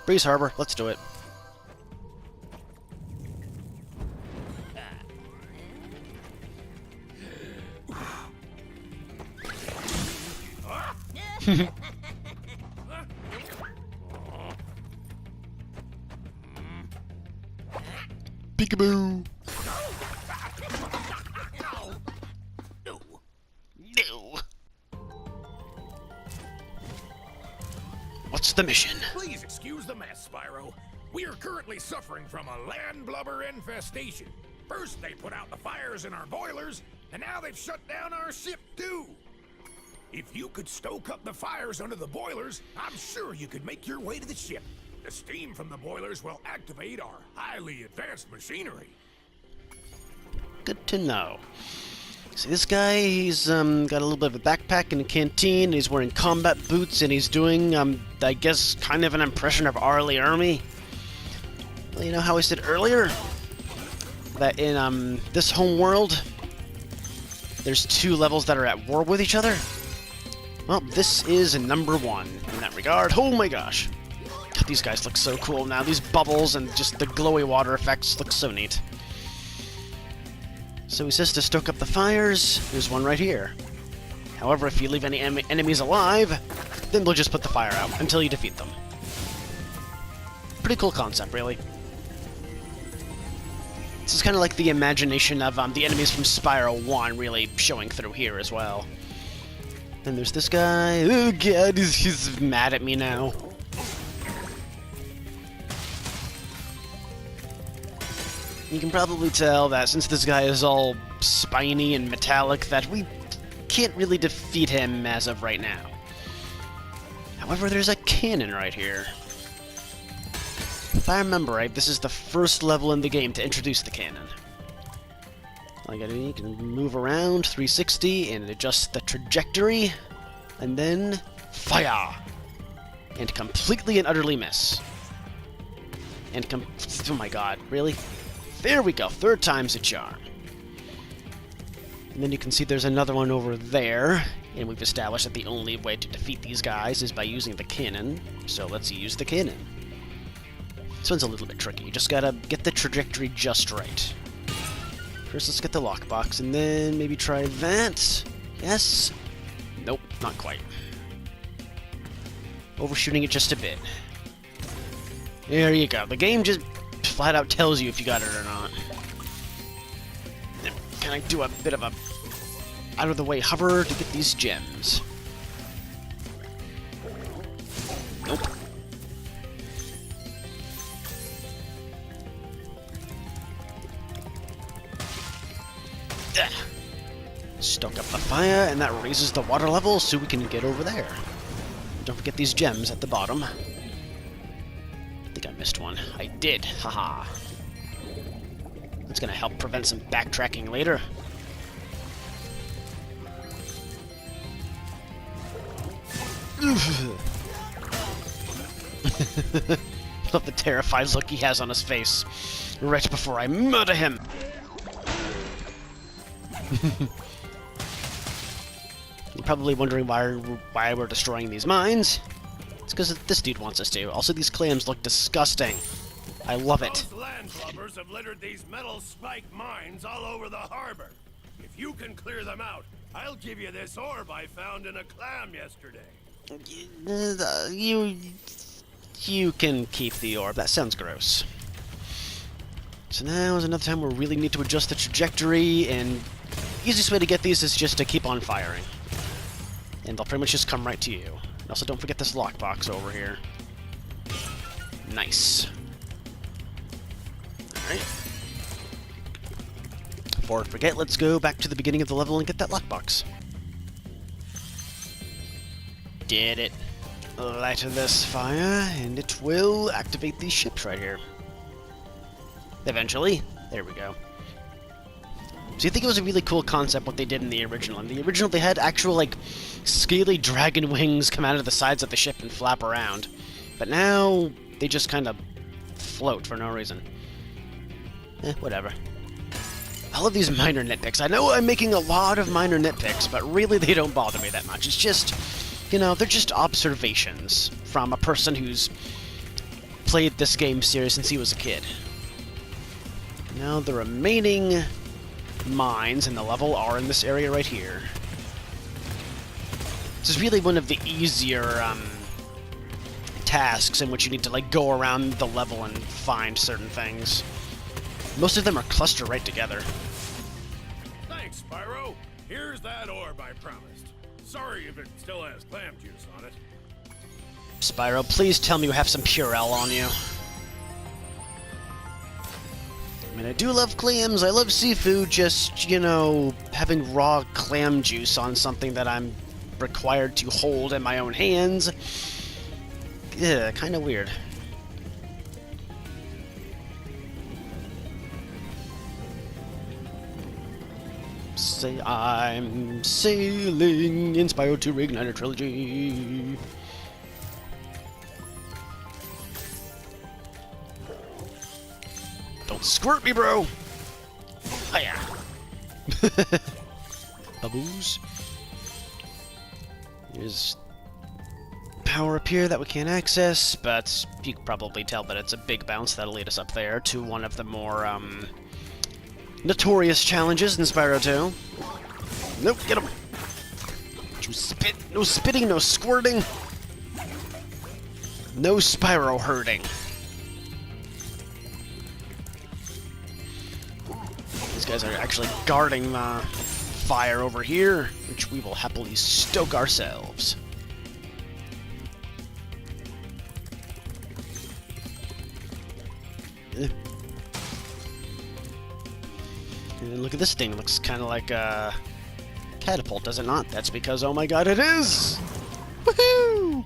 Breeze Harbor, let's do it. Peekaboo! No. What's the mission? Please excuse the mess, Spyro. We are currently suffering from a land blubber infestation. First they put out the fires in our boilers, and now they've shut down our ship too. If you could stoke up the fires under the boilers, I'm sure you could make your way to the ship. The steam from the boilers will activate our highly advanced machinery. Good to know. See, this guy, he's got a little bit of a backpack and a canteen, and he's wearing combat boots, and he's doing, I guess, kind of an impression of Arlie Army. Well, you know how I said earlier that in this home world, there's two levels that are at war with each other? Well, this is number one in that regard. Oh my gosh. God, these guys look so cool now. These bubbles and just the glowy water effects look so neat. So he says to stoke up the fires. There's one right here. However, if you leave any enemies alive, then they'll just put the fire out until you defeat them. Pretty cool concept, really. This is kind of like the imagination of the enemies from Spyro 1 really showing through here as well. Then there's this guy. Oh god, he's mad at me now. You can probably tell that since this guy is all spiny and metallic that we can't really defeat him as of right now. However, there's a cannon right here. If I remember right, this is the first level in the game to introduce the cannon. All you gotta do, you can move around 360 and adjust the trajectory, and then fire! And completely and utterly miss. And oh my god, really? There we go, third time's a charm. And then you can see there's another one over there, and we've established that the only way to defeat these guys is by using the cannon, so let's use the cannon. This one's a little bit tricky, you just gotta get the trajectory just right. First let's get the lockbox, and then maybe try that. Yes? Nope, not quite. Overshooting it just a bit. There you go, the game just flat out tells you if you got it or not. Can I do a bit of a out of the way hover to get these gems? Nope. Stoke up the fire, and that raises the water level so we can get over there. Don't forget these gems at the bottom. I think I missed one. I did. Haha. That's gonna help prevent some backtracking later. Love the terrified look he has on his face right before I murder him. You're probably wondering why we're destroying these mines. It's because this dude wants us to. Also, these clams look disgusting. I love it. Those landlubbers have littered these metal spike mines all over the harbor. If you can clear them out, I'll give you this orb I found in a clam yesterday. You can keep the orb. That sounds gross. So now is another time where we really need to adjust the trajectory, and the easiest way to get these is just to keep on firing. And they'll pretty much just come right to you. And also don't forget this lockbox over here. Nice. Alright. Before I forget, let's go back to the beginning of the level and get that lockbox. Did it. Light this fire, and it will activate these ships right here. Eventually. There we go. So I think it was a really cool concept what they did in the original. In the original, they had actual, like, scaly dragon wings come out of the sides of the ship and flap around. But now, they just kind of float for no reason. Whatever. All of these minor nitpicks. I know I'm making a lot of minor nitpicks, but really they don't bother me that much. It's just, you know, they're just observations from a person who's played this game serious since he was a kid. Now the remaining mines in the level are in this area right here. This is really one of the easier tasks in which you need to like go around the level and find certain things. Most of them are clustered right together. Thanks, Spyro. Here's that orb I promised. Sorry if it still has clam juice on it. Spyro, please tell me you have some Purell on you. I mean, I do love clams, I love seafood, just, you know, having raw clam juice on something that I'm required to hold in my own hands. Yeah, kind of weird. Say I'm sailing in Spyro 2 Reignited Trilogy. Don't squirt me, bro! Hiya! Bubbles. There's power up here that we can't access, but you can probably tell that it's a big bounce that'll lead us up there to one of the more, notorious challenges in Spyro 2. Nope, get him! Don't you spit! No spitting, no squirting! No Spyro hurting. These guys are actually guarding the fire over here, which we will happily stoke ourselves. And look at this thing, it looks kind of like a catapult, does it not? That's because, oh my god, it is! Woohoo!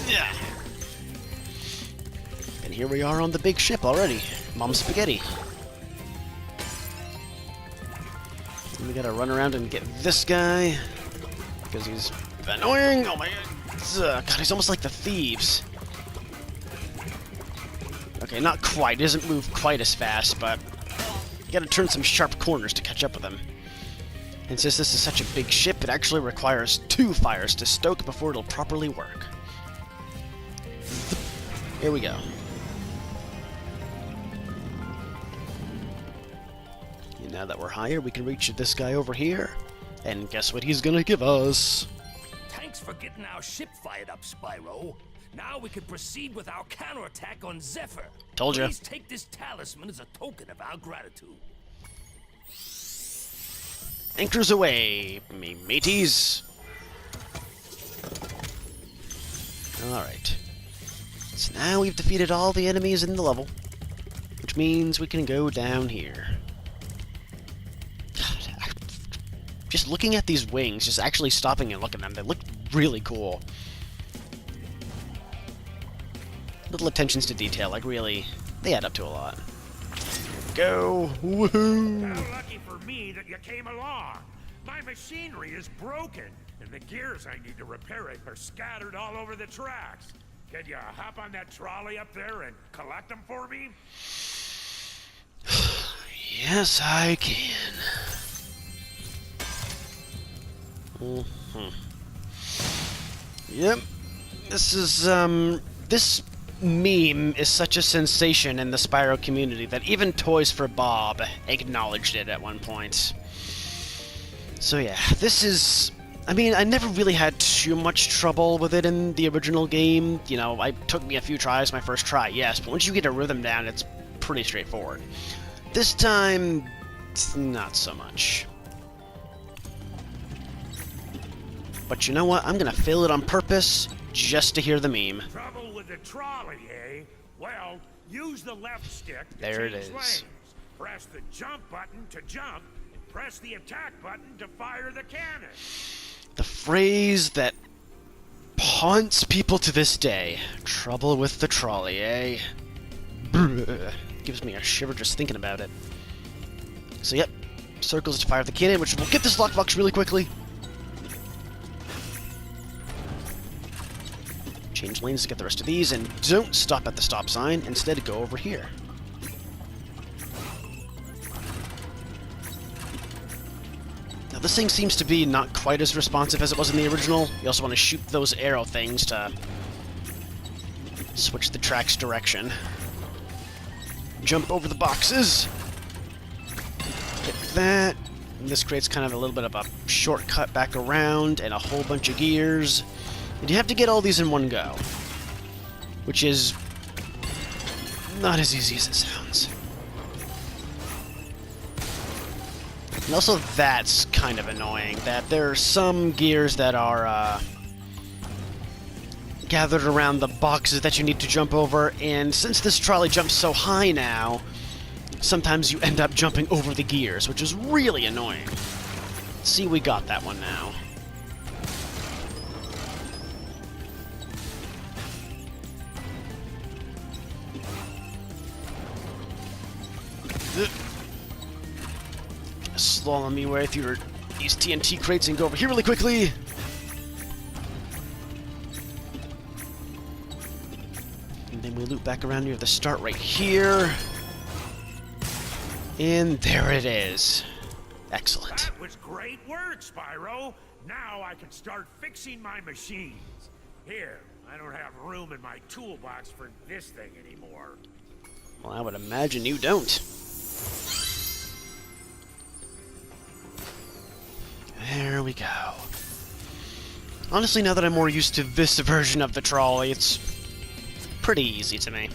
Yeah! And here we are on the big ship already. Mom Spaghetti. And we gotta run around and get this guy, because he's annoying! Oh my god! God, he's almost like the thieves. Okay, not quite. He doesn't move quite as fast, but you gotta turn some sharp corners to catch up with him. And since this is such a big ship, it actually requires 2 fires to stoke before it'll properly work. Here we go. And now that we're higher, we can reach this guy over here. And guess what he's gonna give us? Thanks for getting our ship fired up, Spyro. Now we can proceed with our counterattack on Zephyr. Told ya. Please take this talisman as a token of our gratitude. Anchors away, me mateys. Alright. So now we've defeated all the enemies in the level, which means we can go down here. God, just looking at these wings, just actually stopping and looking at them, they look really cool. Little attentions to detail, like really, they add up to a lot. Go! Woohoo! How lucky for me that you came along. My machinery is broken, and the gears I need to repair it are scattered all over the tracks. Can you hop on that trolley up there and collect them for me? Yes, I can. Yep. This is, this meme is such a sensation in the Spyro community that even Toys for Bob acknowledged it at one point. So yeah, this is... I mean, I never really had too much trouble with it in the original game. You know, it took me a few tries, my first try, yes, but once you get a rhythm down, it's pretty straightforward. This time, not so much. But you know what? I'm gonna fail it on purpose just to hear the meme. Trouble with the trolley, eh? Well, use the left stick to There it change is. lanes. Press the jump button to jump, and press the attack button to fire the cannon. The phrase that haunts people to this day. Trouble with the trolley, eh? Brr. Gives me a shiver just thinking about it. So yep, circles to fire the cannon, which will get this lockbox really quickly. Change lanes to get the rest of these, and don't stop at the stop sign. Instead, go over here. Now, this thing seems to be not quite as responsive as it was in the original. You also want to shoot those arrow things to Switch the track's direction. Jump over the boxes. Get that. And this creates kind of a little bit of a shortcut back around and a whole bunch of gears. And you have to get all these in one go, which is not as easy as it sounds. And also that's kind of annoying, that there are some gears that are gathered around the boxes that you need to jump over, and since this trolley jumps so high now, sometimes you end up jumping over the gears, which is really annoying. See, we got that one now. Slalom me way through these TNT crates and go over here really quickly. And then we loop back around near the start right here. And there it is. Excellent. That was great work, Spyro. Now I can start fixing my machines. Here, I don't have room in my toolbox for this thing anymore. Well, I would imagine you don't. There we go. Honestly, now that I'm more used to this version of the trolley, it's pretty easy to me.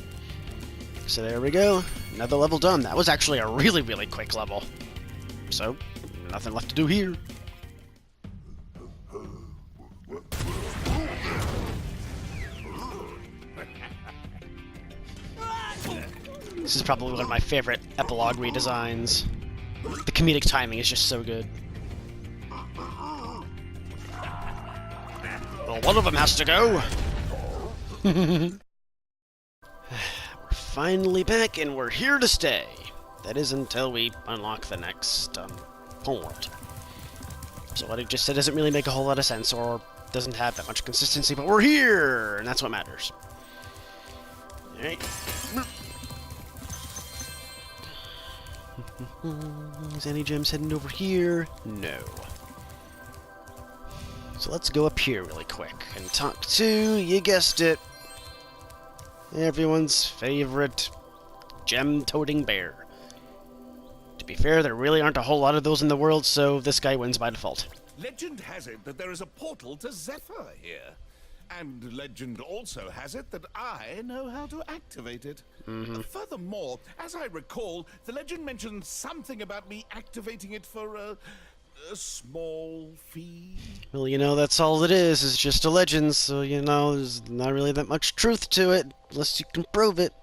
So there we go. Another level done. That was actually a really, really quick level. So, nothing left to do here. This is probably one of my favorite epilogue redesigns. The comedic timing is just so good. Well, one of them has to go! We're finally back, and we're here to stay. That is until we unlock the next, homeworld. So what I just said doesn't really make a whole lot of sense, or doesn't have that much consistency, but we're here! And that's what matters. Alright. Is any gems heading over here? No. So let's go up here really quick and talk to, you guessed it, everyone's favorite gem-toting bear. To be fair, there really aren't a whole lot of those in the world, so this guy wins by default. Legend has it that there is a portal to Zephyr here. And legend also has it that I know how to activate it. Furthermore, as I recall, the legend mentioned something about me activating it for a small fee. Well, you know, that's all it is. It's just a legend, so, you know, there's not really that much truth to it, unless you can prove it.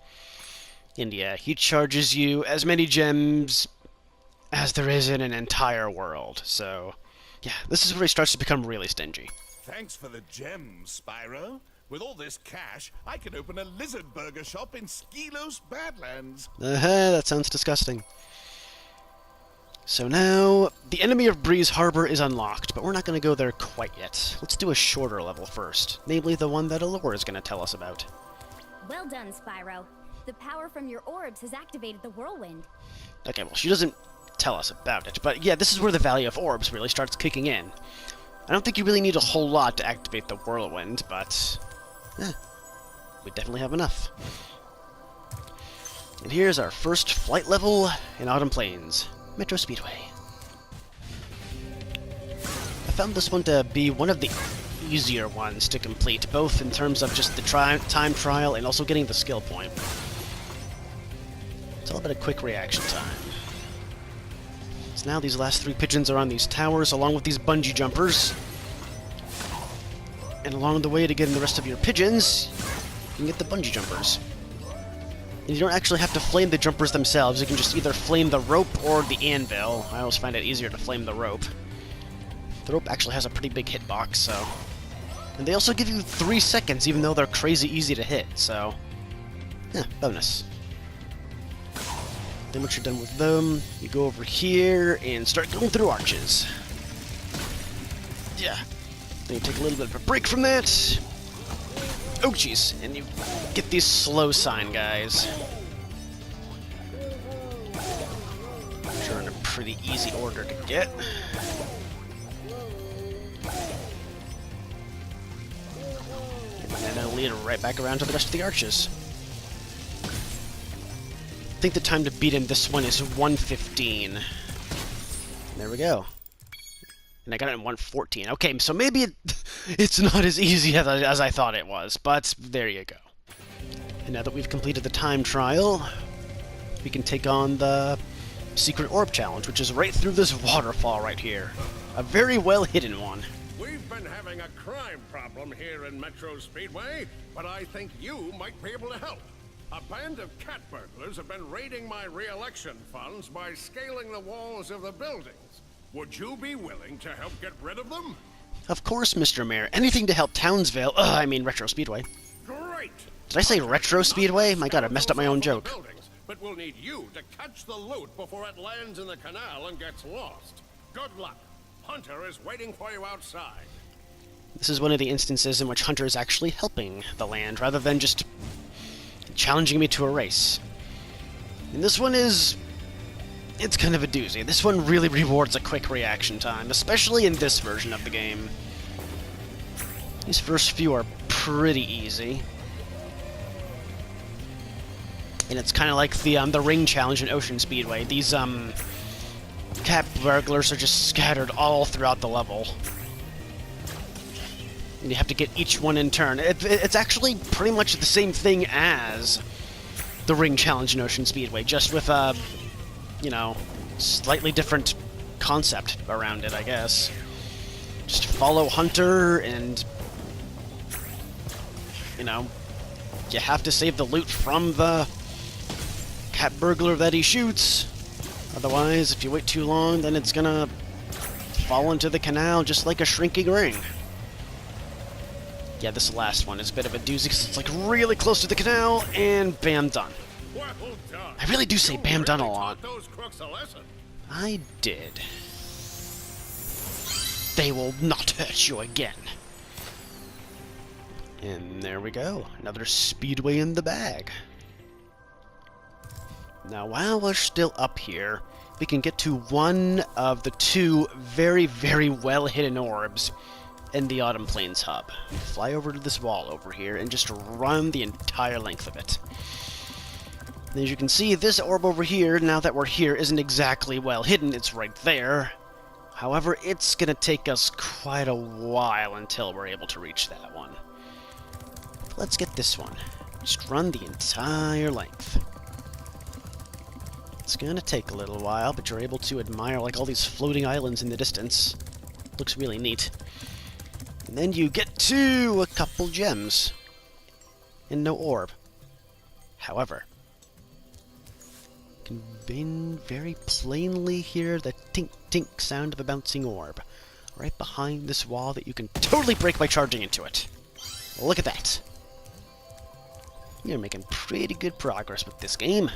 And yeah, he charges you as many gems as there is in an entire world, so yeah, this is where he starts to become really stingy. Thanks for the gems, Spyro. With all this cash, I can open a lizard burger shop in Skelos Badlands. That sounds disgusting. So now, the enemy of Breeze Harbor is unlocked, but we're not going to go there quite yet. Let's do a shorter level first, namely the one that Allure is going to tell us about. Well done, Spyro. The power from your orbs has activated the whirlwind. Okay, well, she doesn't tell us about it, but yeah, this is where the value of orbs really starts kicking in. I don't think you really need a whole lot to activate the whirlwind, but we definitely have enough. And here's our first flight level in Autumn Plains, Metro Speedway. I found this one to be one of the easier ones to complete, both in terms of just the time trial and also getting the skill point. It's all about a quick reaction time. So now these last 3 pigeons are on these towers, along with these bungee jumpers. And along the way to getting the rest of your pigeons, you can get the bungee jumpers. And you don't actually have to flame the jumpers themselves, you can just either flame the rope or the anvil. I always find it easier to flame the rope. The rope actually has a pretty big hitbox, so... And they also give you 3 seconds, even though they're crazy easy to hit, so... Yeah, bonus. Then once you're done with them, you go over here and start going through arches. Yeah. Then you take a little bit of a break from that. Oh jeez, and you get these slow sign guys. Which are in a pretty easy order to get. And then lead right back around to the rest of the arches. I think the time to beat him this one is 1:15. There we go. And I got it in 1:14. Okay, so maybe it's not as easy as I thought it was, but there you go. And now that we've completed the time trial, we can take on the Secret Orb Challenge, which is right through this waterfall right here. A very well-hidden one. We've been having a crime problem here in Metro Speedway, but I think you might be able to help. A band of cat burglars have been raiding my re-election funds by scaling the walls of the buildings. Would you be willing to help get rid of them? Of course, Mr. Mayor. Anything to help Townsville. Retro Speedway. Great! Did I say Retro Speedway? My god, I messed up my own joke. Buildings, but we'll need you to catch the loot before it lands in the canal and gets lost. Good luck. Hunter is waiting for you outside. This is one of the instances in which Hunter is actually helping the land, rather than just challenging me to a race. And this one is... it's kind of a doozy. This one really rewards a quick reaction time, especially in this version of the game. These first few are pretty easy. And it's kind of like the ring challenge in Ocean Speedway. These, cat burglars are just scattered all throughout the level. And you have to get each one in turn. It's actually pretty much the same thing as the ring challenge in Ocean Speedway, just with a, you know, slightly different concept around it, I guess. Just follow Hunter and, you know, you have to save the loot from the cat burglar that he shoots. Otherwise, if you wait too long, then it's gonna fall into the canal just like a shrinking ring. Yeah, this last one is a bit of a doozy because it's like really close to the canal, and bam, done. Well done. I really do say bam, done a lot. Taught those crooks a lesson. I did. They will not hurt you again. And there we go. Another Speedway in the bag. Now, while we're still up here, we can get to one of the two very, very well-hidden orbs in the Autumn Plains hub. Fly over to this wall over here and just run the entire length of it. And as you can see, this orb over here, now that we're here, isn't exactly well hidden. It's right there. However, it's gonna take us quite a while until we're able to reach that one. Let's get this one. Just run the entire length. It's gonna take a little while, but you're able to admire like all these floating islands in the distance. Looks really neat. And then you get to a couple gems. And no orb. However, you can very plainly hear the tink-tink sound of a bouncing orb. Right behind this wall that you can totally break by charging into it. Look at that. You're making pretty good progress with this game.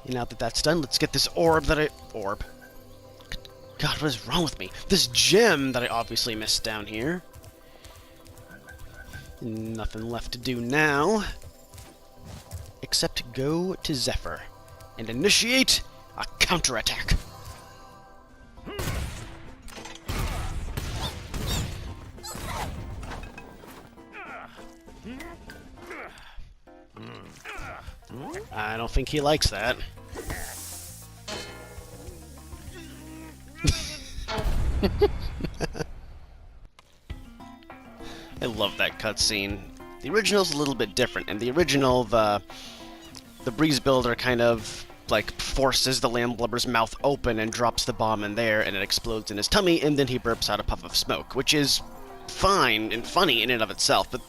And now that that's done, let's get this orb that I... Orb. God, what is wrong with me? This gem that I obviously missed down here. Nothing left to do now. Except go to Zephyr. And initiate a counterattack. I don't think he likes that. I love that cutscene. The original's a little bit different. In the original, the Breeze Builder kind of like forces the landlubber's mouth open and drops the bomb in there, and it explodes in his tummy, and then he burps out a puff of smoke, which is fine and funny in and of itself. But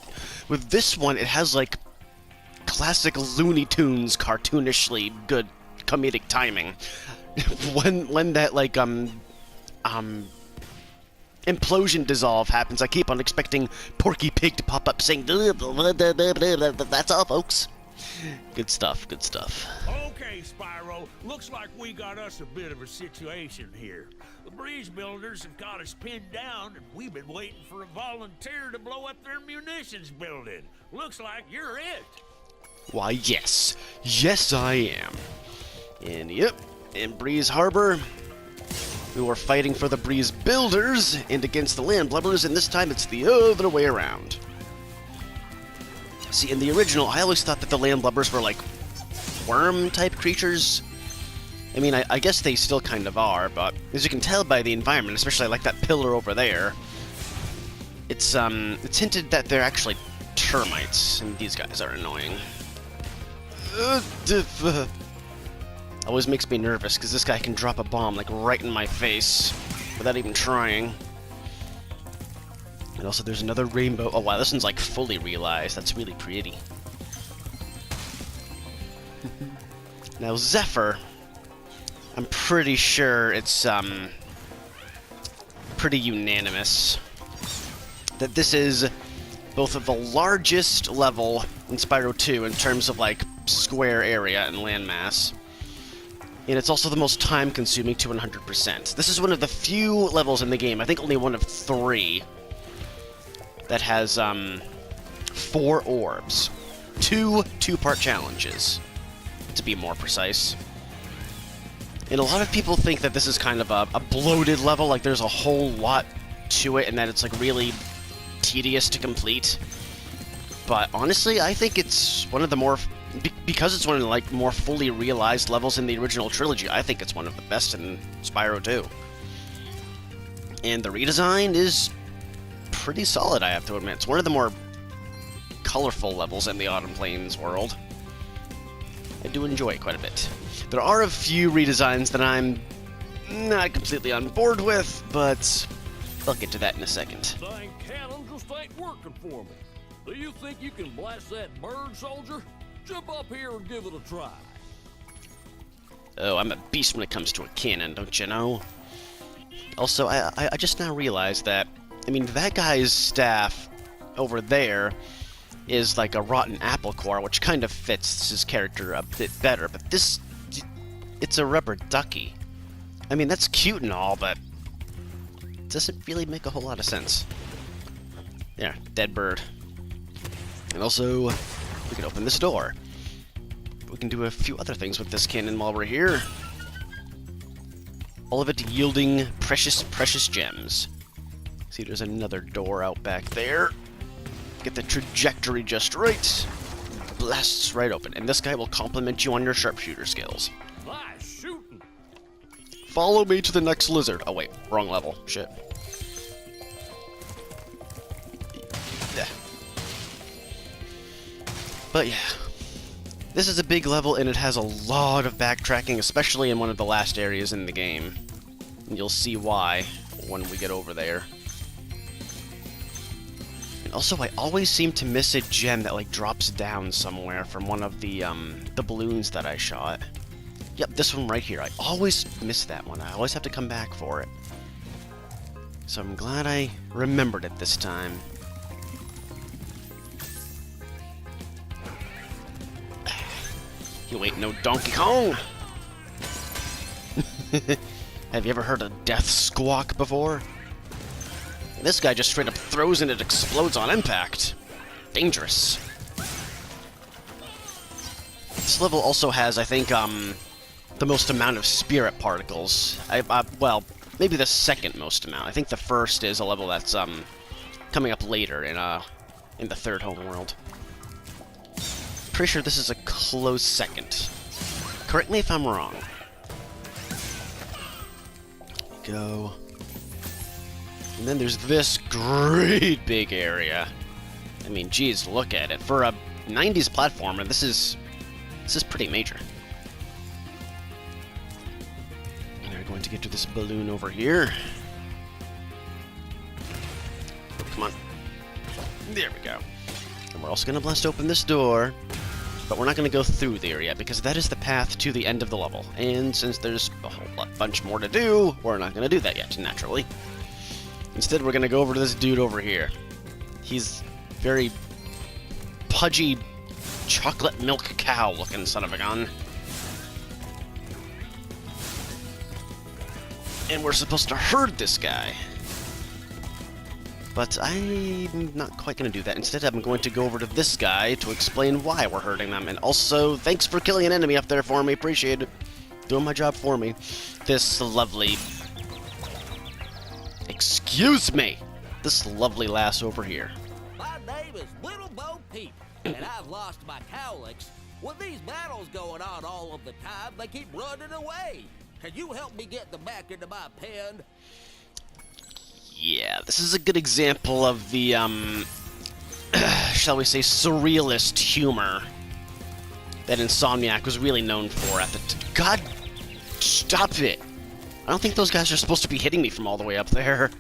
with this one, it has like classic Looney Tunes cartoonishly good comedic timing. when that like implosion dissolve happens, I keep on expecting Porky Pig to pop up saying that's all, folks. Good stuff, good stuff. Okay, Spyro. Looks like we got us a bit of a situation here. The Breeze Builders have got us pinned down, and we've been waiting for a volunteer to blow up their munitions building. Looks like you're it. Why, yes. Yes, I am. And yep, in Breeze Harbor, we were fighting for the Breeze Builders and against the Landlubbers, and this time it's the other way around. See, in the original, I always thought that the landlubbers were like worm-type creatures. I mean, I guess they still kind of are, but as you can tell by the environment, especially like that pillar over there, it's hinted that they're actually termites, and these guys are annoying. Always makes me nervous, because this guy can drop a bomb, like, right in my face, without even trying. And also, there's another rainbow. Oh, wow, this one's, like, fully realized. That's really pretty. Now, Zephyr, I'm pretty sure it's, pretty unanimous that this is both of the largest level in Spyro 2 in terms of, like, square area and landmass. And it's also the most time-consuming to 100%. This is one of the few levels in the game, I think only one of 3, that has, 4 orbs. 2 two-part challenges, to be more precise. And a lot of people think that this is kind of a bloated level, like there's a whole lot to it, and that it's, like, really tedious to complete. But honestly, I think it's one of the more... because it's one of the, like, more fully realized levels in the original trilogy, I think it's one of the best in Spyro 2. And the redesign is pretty solid, I have to admit. It's one of the more colorful levels in the Autumn Plains world. I do enjoy it quite a bit. There are a few redesigns that I'm not completely on board with, but I'll get to that in a second. Dang cannon just ain't working for me. Do you think you can blast that bird, soldier? Jump up here and give it a try. Oh, I'm a beast when it comes to a cannon, don't you know? Also, I just now realized that, I mean, that guy's staff over there is like a rotten apple core, which kind of fits his character a bit better, but this, it's a rubber ducky. I mean, that's cute and all, but it doesn't really make a whole lot of sense. Yeah, dead bird. And also, we can open this door. We can do a few other things with this cannon while we're here. All of it yielding precious, precious gems. See, there's another door out back there. Get the trajectory just right. Blasts right open. And this guy will compliment you on your sharpshooter skills. Nice shooting. Follow me to the next lizard. Oh, wait. Wrong level. Shit. Yeah. But yeah. This is a big level, and it has a lot of backtracking, especially in one of the last areas in the game. And you'll see why when we get over there. And also, I always seem to miss a gem that, like, drops down somewhere from one of the balloons that I shot. Yep, this one right here. I always miss that one. I always have to come back for it. So I'm glad I remembered it this time. You ain't no Donkey Kong! Have you ever heard a death squawk before? This guy just straight up throws and it explodes on impact. Dangerous. This level also has, I think, the most amount of spirit particles. Well, maybe the second most amount. I think the first is a level that's, coming up later in the third homeworld. Pretty sure this is a close second. Correct me if I'm wrong. Go. And then there's this great big area. I mean, geez, look at it. For a 90s platformer, this is pretty major. And we're going to get to this balloon over here. Oh, come on. There we go. And we're also going to blast open this door. But we're not going to go through there yet, because that is the path to the end of the level. And since there's a whole bunch more to do, we're not going to do that yet, naturally. Instead, we're going to go over to this dude over here. He's very pudgy, chocolate milk cow looking son of a gun. And we're supposed to herd this guy. But I'm not quite going to do that. Instead, I'm going to go over to this guy to explain why we're hurting them. And also, thanks for killing an enemy up there for me. Appreciate it. Doing my job for me. This lovely... Excuse me! This lovely lass over here. My name is Little Bo Peep, and I lost my cowlicks. With these battles going on all of the time, they keep running away. Can you help me get them back into my pen? Yeah, this is a good example of the, shall we say, surrealist humor that Insomniac was really known for at the God, stop it! I don't think those guys are supposed to be hitting me from all the way up there.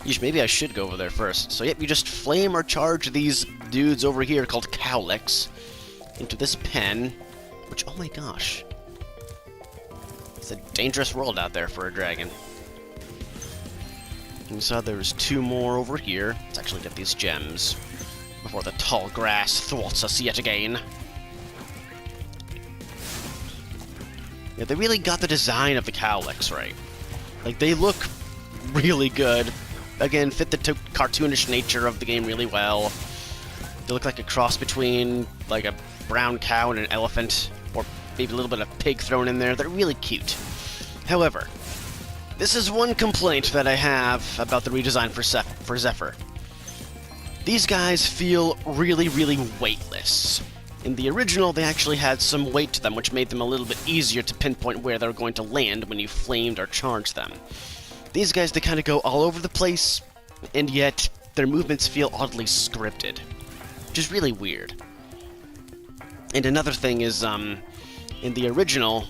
Yeesh, maybe I should go over there first. So yep, you just flame or charge these dudes over here called cowlicks into this pen, which, oh my gosh. It's a dangerous world out there for a dragon. You saw there's 2 more over here. Let's actually get these gems before the tall grass thwarts us yet again. Yeah, they really got the design of the cowlicks right. Like, they look really good. Again, fit the cartoonish nature of the game really well. They look like a cross between, like, a brown cow and an elephant, or maybe a little bit of pig thrown in there. They're really cute. However, this is one complaint that I have about the redesign for Zephyr. These guys feel really, really weightless. In the original, they actually had some weight to them, which made them a little bit easier to pinpoint where they're going to land when you flamed or charged them. These guys, they kind of go all over the place, and yet their movements feel oddly scripted, which is really weird. And another thing is, in the original,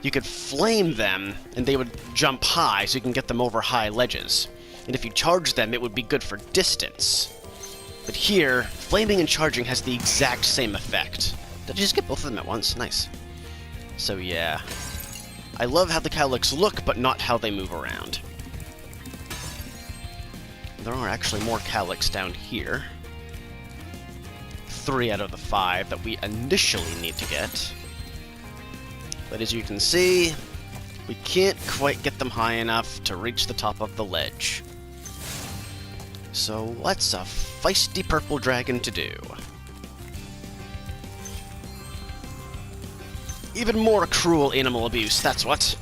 you could flame them, and they would jump high, so you can get them over high ledges. And if you charge them, it would be good for distance. But here, flaming and charging has the exact same effect. Did I just get both of them at once? Nice. So yeah. I love how the cowlicks look, but not how they move around. There are actually more cowlicks down here. 3 out of the 5 that we initially need to get. But as you can see, we can't quite get them high enough to reach the top of the ledge. So what's a feisty purple dragon to do? Even more cruel animal abuse, that's what.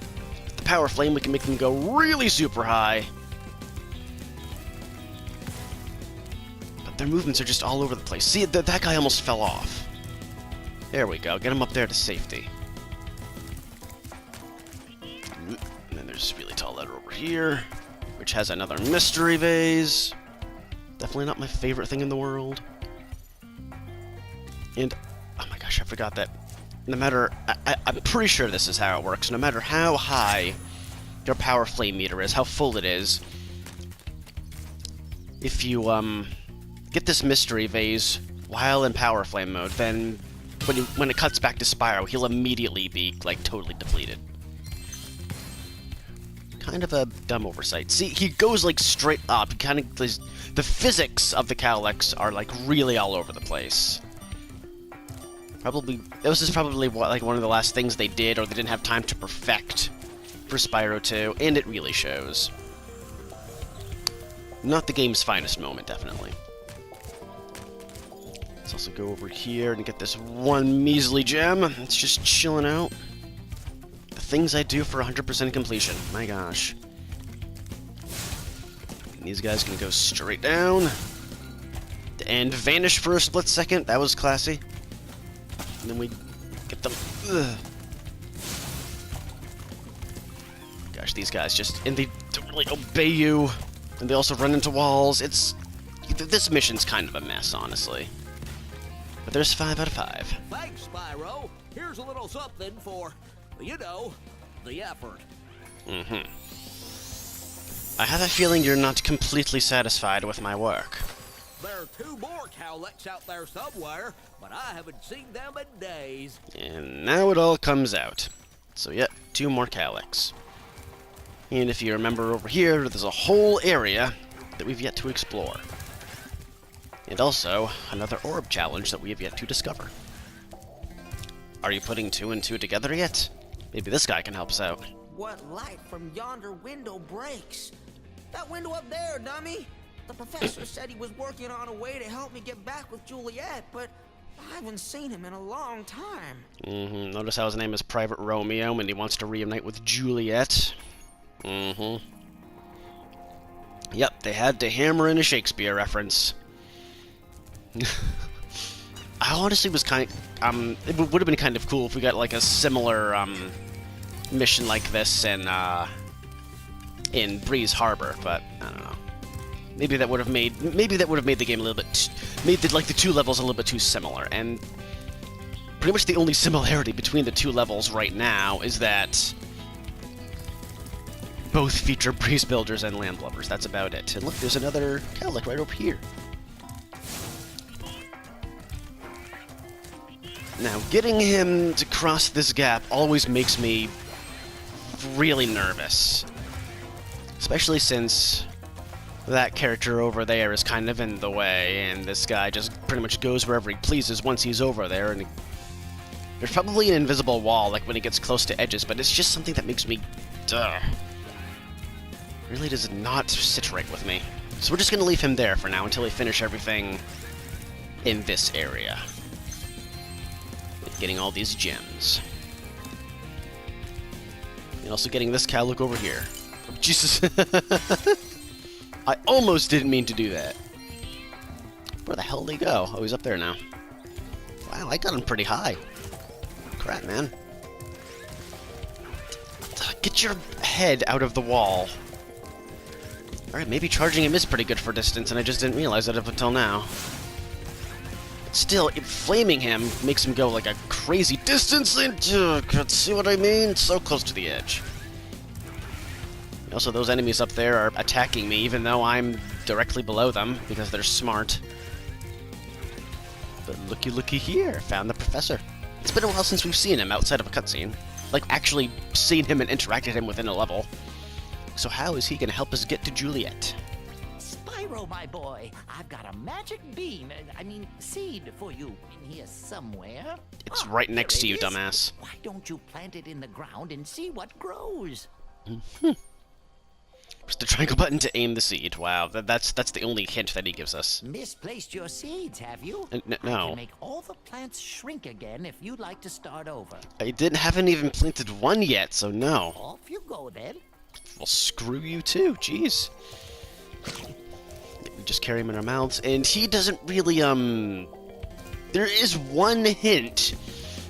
With the power flame, we can make them go really super high. But their movements are just all over the place. See, that guy almost fell off. There we go, get him up there to safety. And then there's this really tall ladder over here, which has another mystery vase. Definitely not my favorite thing in the world. And, oh my gosh, I forgot that. No matter, I'm pretty sure this is how it works. No matter how high your power flame meter is, how full it is, if you, get this mystery vase while in power flame mode, then when it cuts back to Spyro, he'll immediately be, like, totally depleted. Kind of a dumb oversight. See, he goes, like, straight up. He kind of, the physics of the cowlicks are, like, really all over the place. This is probably, like, one of the last things they did, or they didn't have time to perfect for Spyro 2, and it really shows. Not the game's finest moment, definitely. Let's also go over here and get this one measly gem. It's just chilling out. The things I do for 100% completion. My gosh. And these guys can go straight down. And vanish for a split second. That was classy. And then we get them. Ugh. Gosh, these guys just... And they don't really obey you. And they also run into walls. This mission's kind of a mess, honestly. But there's 5 out of 5. Thanks, Spyro. Here's a little something for, you know, the effort. Mm-hmm. I have a feeling you're not completely satisfied with my work. There are 2 more cowlicks out there somewhere, but I haven't seen them in days. And now it all comes out. So yeah, 2 more cowlicks. And if you remember over here, there's a whole area that we've yet to explore. And also, another orb challenge that we have yet to discover. Are you putting 2 and 2 together yet? Maybe this guy can help us out. What light from yonder window breaks? That window up there, dummy! The professor said he was working on a way to help me get back with Juliet, but I haven't seen him in a long time. Mm-hmm. Notice how his name is Private Romeo and he wants to reunite with Juliet. Mm-hmm. Yep, they had to hammer in a Shakespeare reference. I honestly was kind of, it would have been kind of cool if we got like a similar mission like this in Breeze Harbor, but I don't know. Maybe that would have made the game a little bit, made the, like the two levels a little bit too similar. And pretty much the only similarity between the two levels right now is that both feature breeze builders and landlubbers. That's about it. And look, there's another Cowlick right over here. Now, getting him to cross this gap always makes me really nervous. Especially since that character over there is kind of in the way, and this guy just pretty much goes wherever he pleases once he's over there, and there's probably an invisible wall, like when he gets close to edges, but it's just something that makes me... really does not sit right with me. So we're just going to leave him there for now until we finish everything in this area. Getting all these gems. And also getting this cow look over here. Oh, Jesus. I almost didn't mean to do that. Where the hell did he go? Oh, he's up there now. Wow, I got him pretty high. Crap, man. Get your head out of the wall. Alright, maybe charging him is pretty good for distance, and I just didn't realize that up until now. But still, flaming him makes him go like a crazy distance, and see what I mean? So close to the edge. Also, those enemies up there are attacking me, even though I'm directly below them, because they're smart. But looky here, found the professor. It's been a while since we've seen him outside of a cutscene. Like, actually seen him and interacted him within a level. So how is he going to help us get to Juliet? Spyro, my boy, I've got a magic beam, seed for you in here somewhere. It's right next to you, is. dumbass. Why don't you plant it in the ground and see what grows? Press the triangle button to aim the seed. Wow, that's the only hint that he gives us. Misplaced your seeds, have you? No. I can make all the plants shrink again if you'd like to start over. I haven't even planted one yet, so no. Off you go, then. Well, screw you too, jeez. We just carry him in our mouths, and he doesn't really, there is one hint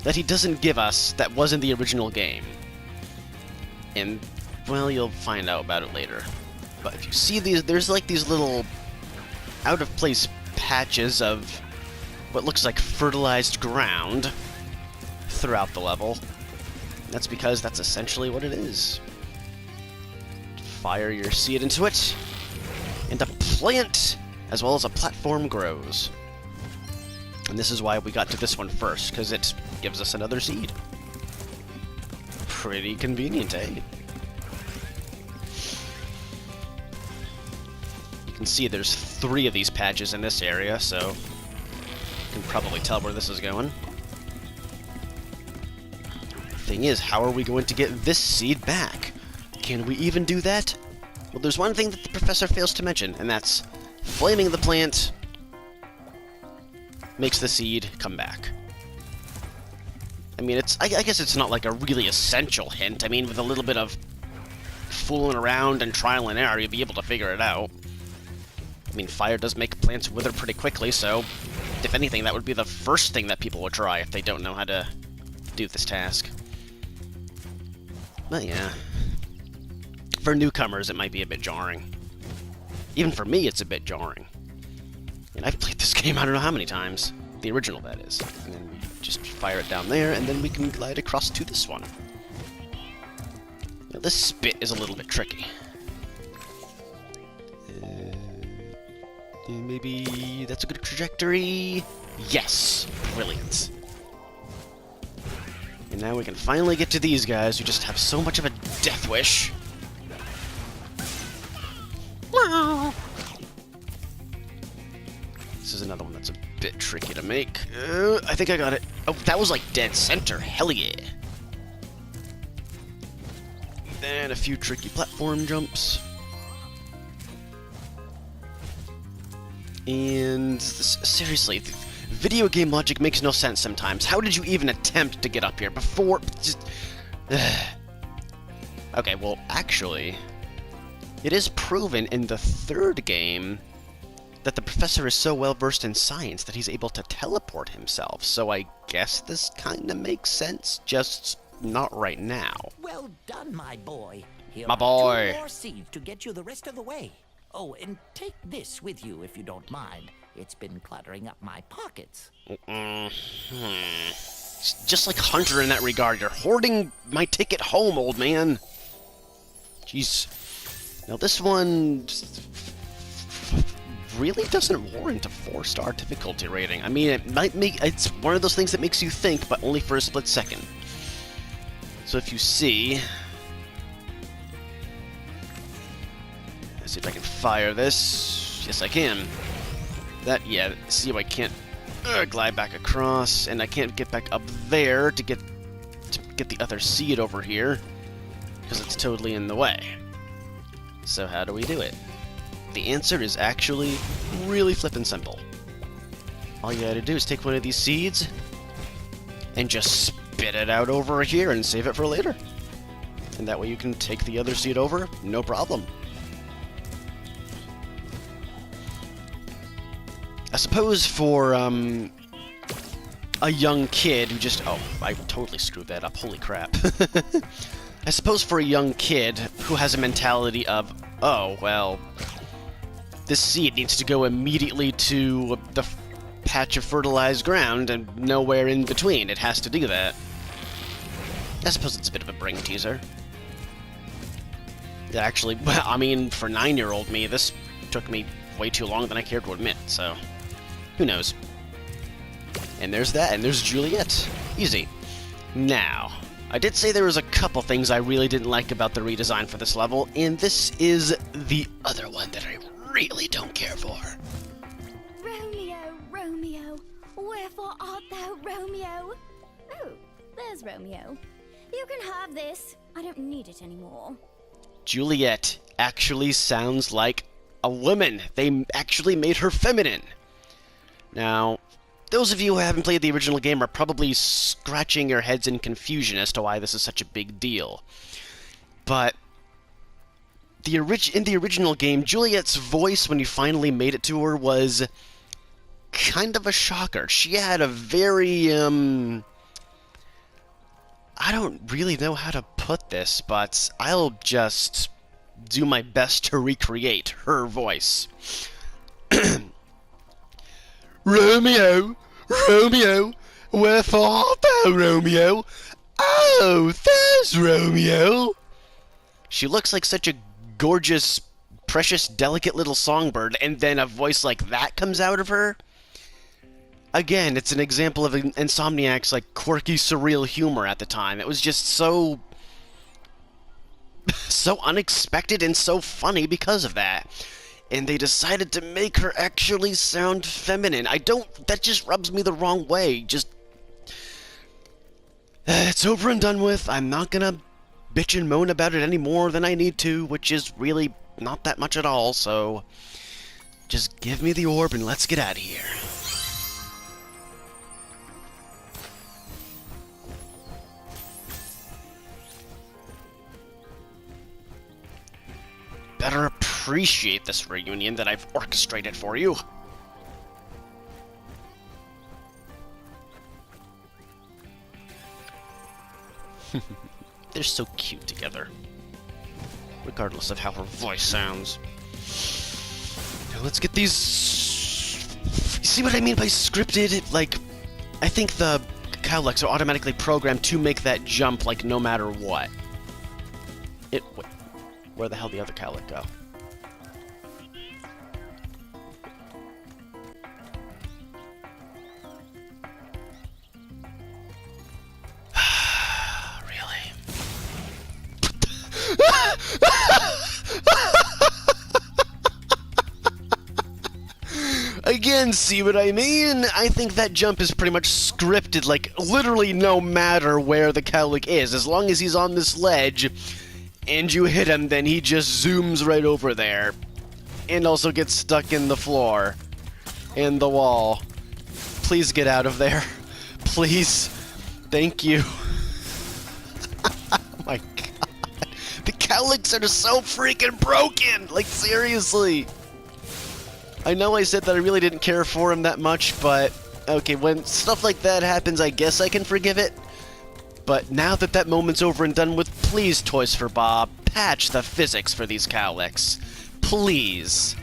that he doesn't give us that was in the original game. And, well, you'll find out about it later. But if you see these, there's like these little out-of-place patches of what looks like fertilized ground throughout the level. That's because that's essentially what it is. Fire your seed into it, and a plant, as well as a platform, grows. And this is why we got to this one first, because it gives us another seed. Pretty convenient, eh? You can see there's 3 of these patches in this area, so you can probably tell where this is going. Thing is, how are we going to get this seed back? Can we even do that? Well, there's one thing that the professor fails to mention, and that's flaming the plant makes the seed come back. I mean, I guess it's not like a really essential hint. I mean, with a little bit of fooling around and trial and error, you'll be able to figure it out. I mean, fire does make plants wither pretty quickly, so if anything, that would be the first thing that people would try if they don't know how to do this task. But yeah. For newcomers, it might be a bit jarring. Even for me, it's a bit jarring. And I've played this game I don't know how many times. The original, that is. And then we just fire it down there, and then we can glide across to this one. Now, this spit is a little bit tricky. Maybe that's a good trajectory. Yes! Brilliant. And now we can finally get to these guys who just have so much of a death wish. This is another one that's a bit tricky to make. I think I got it. Oh, that was like dead center. Hell yeah. Then a few tricky platform jumps. And seriously, video game logic makes no sense sometimes. How did you even attempt to get up here before? Just, okay, well, actually, it is proven in the third game that the professor is so well versed in science that he's able to teleport himself, so I guess this kinda makes sense, just not right now. Well done, my boy. Here My are boy. 2 more seeds to get you the rest of the way. Oh, and take this with you if you don't mind. It's been cluttering up my pockets. Just like Hunter in that regard, you're hoarding my ticket home, old man. Jeez. Now this one really doesn't warrant a 4-star difficulty rating. I mean, it might make... It's one of those things that makes you think, but only for a split second. So if you see... Let's see if I can fire this. Yes, I can. That, yeah, see how I can't glide back across, and I can't get back up there to get the other seed over here, because it's totally in the way. So how do we do it? The answer is actually really flippin' simple. All you gotta do is take one of these seeds, and just spit it out over here and save it for later. And that way you can take the other seed over, no problem. I suppose for, a young kid who just... Oh, I totally screwed that up. Holy crap. I suppose for a young kid who has a mentality of, oh, well, this seed needs to go immediately to the patch of fertilized ground and nowhere in between. It has to do that. I suppose it's a bit of a brain teaser. Yeah, actually, well, I mean, for 9-year-old me, this took me way too long than I cared to admit, so... Who knows? And there's that, and there's Juliet. Easy. Now, I did say there was a couple things I really didn't like about the redesign for this level, and this is the other one that I really don't care for. Romeo, Romeo, wherefore art thou, Romeo? Oh, there's Romeo. You can have this. I don't need it anymore. Juliet actually sounds like a woman. They actually made her feminine. Now, those of you who haven't played the original game are probably scratching your heads in confusion as to why this is such a big deal. But in the original game, Juliet's voice, when you finally made it to her, was kind of a shocker. She had a very, I don't really know how to put this, but I'll just do my best to recreate her voice. Romeo, Romeo, wherefore art thou, Romeo? Oh, there's Romeo! She looks like such a gorgeous, precious, delicate little songbird, and then a voice like that comes out of her? Again, it's an example of Insomniac's, like, quirky, surreal humor at the time. It was just so unexpected and so funny because of that. And they decided to make her actually sound feminine. That just rubs me the wrong way. Just... it's over and done with. I'm not gonna bitch and moan about it any more than I need to, which is really not that much at all, so... just give me the orb and let's get out of here. Better appreciate this reunion that I've orchestrated for you. They're so cute together, regardless of how her voice sounds. Now let's get these... See what I mean by scripted? Like, I think the cowlicks are automatically programmed to make that jump, like, no matter what. Wait, where the hell did the other cowlick go? Really? Again, see what I mean? I think that jump is pretty much scripted, like, literally no matter where the cowlick is. As long as he's on this ledge, and you hit him, then he just zooms right over there. And also gets stuck in the floor. And the wall. Please get out of there. Please. Thank you. Oh my god. The cowlicks are so freaking broken! Like, seriously. I know I said that I really didn't care for him that much, but okay, when stuff like that happens, I guess I can forgive it. But now that that moment's over and done with, please, Toys for Bob, patch the physics for these cowlicks. Please.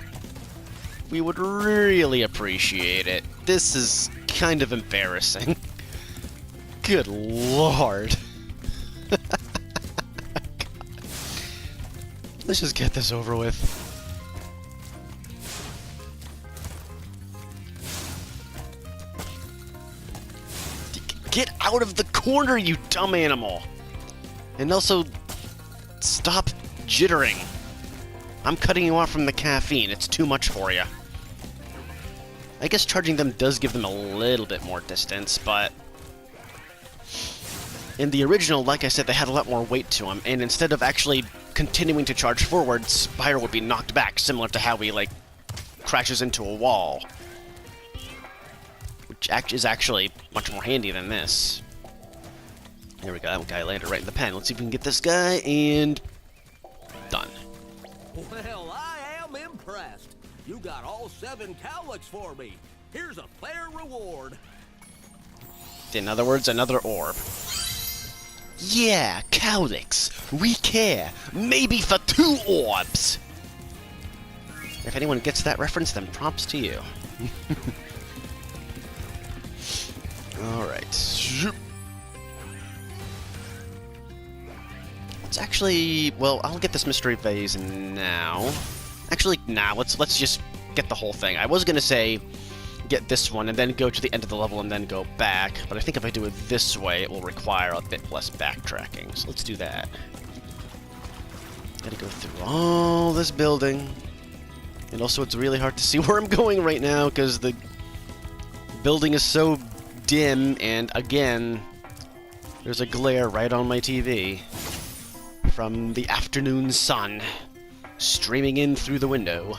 We would really appreciate it. This is kind of embarrassing. Good lord. Let's just get this over with. Get out of the corner, you dumb animal! And also, stop jittering. I'm cutting you off from the caffeine. It's too much for you. I guess charging them does give them a little bit more distance, but... in the original, like I said, they had a lot more weight to them, and instead of actually continuing to charge forward, Spyro would be knocked back, similar to how he, like, crashes into a wall. Which is actually much more handy than this. There we go, that guy landed right in the pen. Let's see if we can get this guy, and... done. Well, I am impressed. You got all 7 cowlicks for me. Here's a fair reward. In other words, another orb. Yeah, cowlicks. We care. Maybe for 2 orbs. If anyone gets that reference, then props to you. Alright. Let's actually... well, I'll get this mystery vase now. Actually, nah, let's just get the whole thing. I was gonna say get this one and then go to the end of the level and then go back, but I think if I do it this way, it will require a bit less backtracking. So let's do that. Gotta go through all this building. And also, it's really hard to see where I'm going right now because the building is so dim, and again, there's a glare right on my TV from the afternoon sun streaming in through the window.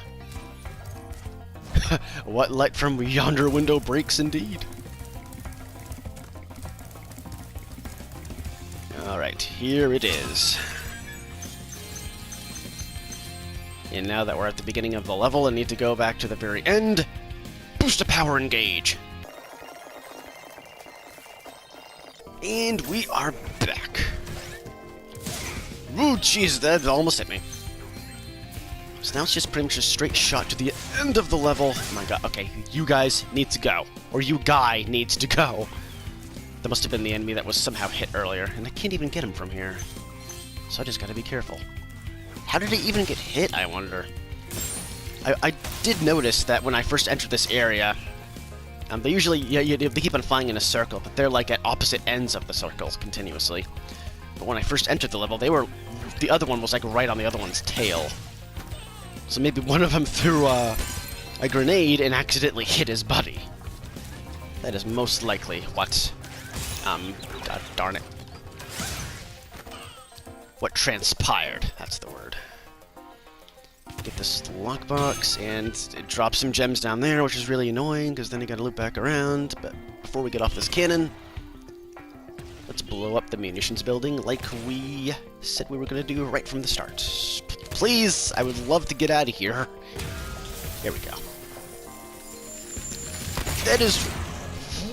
What light from yonder window breaks indeed. Alright, here it is. And now that we're at the beginning of the level and need to go back to the very end, boost of power engage. And we are back. Ooh, jeez, that almost hit me. So now it's just pretty much a straight shot to the end of the level. Oh my god, okay, you guys need to go. Or you guy needs to go. That must have been the enemy that was somehow hit earlier, and I can't even get him from here. So I just gotta be careful. How did he even get hit, I wonder? I did notice that when I first entered this area, they usually, they keep on flying in a circle, but they're like at opposite ends of the circles continuously. But when I first entered the level, the other one was like right on the other one's tail. So maybe one of them threw a grenade and accidentally hit his buddy. That is most likely what, god darn it. What transpired, that's the word. Get this lockbox, and drop some gems down there, which is really annoying, because then you gotta loop back around. But before we get off this cannon, let's blow up the munitions building like we said we were gonna do right from the start. Please, I would love to get out of here. Here we go. That is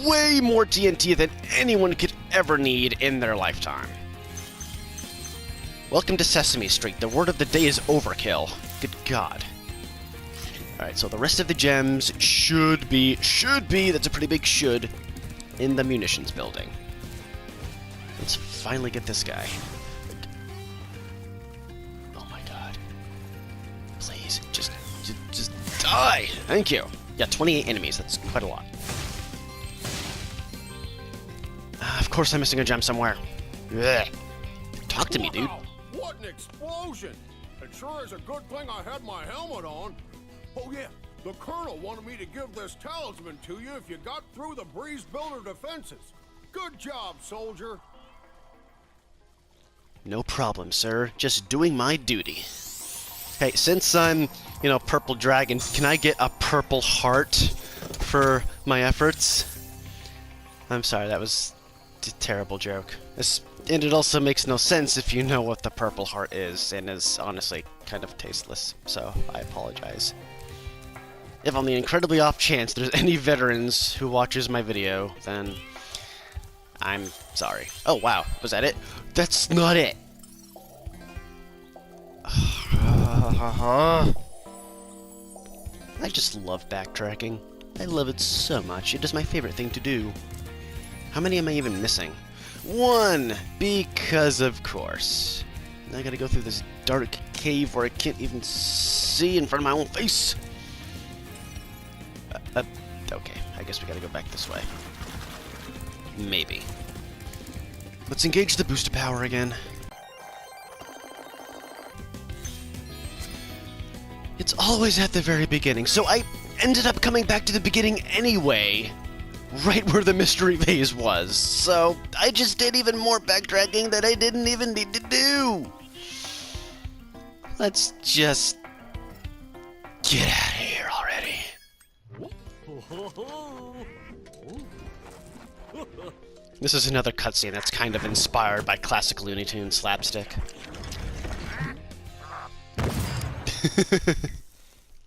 way more TNT than anyone could ever need in their lifetime. Welcome to Sesame Street. The word of the day is overkill. Good God. Alright, so the rest of the gems should be, that's a pretty big should, in the munitions building. Let's finally get this guy. Oh my god. Please, just die! Thank you! Yeah, 28 enemies, that's quite a lot. Of course I'm missing a gem somewhere. Ugh. Talk to me, dude. What an explosion! It sure is a good thing I had my helmet on. Oh yeah, the Colonel wanted me to give this talisman to you if you got through the breeze builder defenses. Good job, soldier. No problem, sir. Just doing my duty. Hey, since I'm, Purple Dragon, can I get a purple heart for my efforts? I'm sorry, that was a terrible joke. And it also makes no sense if you know what the purple heart is, and is honestly kind of tasteless, so I apologize. If on the incredibly off chance there's any veterans who watches my video, then I'm sorry. Oh, wow. Was that it? That's not it! I just love backtracking. I love it so much. It is my favorite thing to do. How many am I even missing? 1! Because of course. Now I gotta go through this dark cave where I can't even see in front of my own face. Okay, I guess we gotta go back this way. Maybe. Let's engage the booster power again. It's always at the very beginning, so I ended up coming back to the beginning anyway, right where the mystery vase was. So I just did even more backtracking that I didn't even need to do. Let's just get out of here already. This is another cutscene that's kind of inspired by classic Looney Tunes slapstick.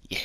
Yeah.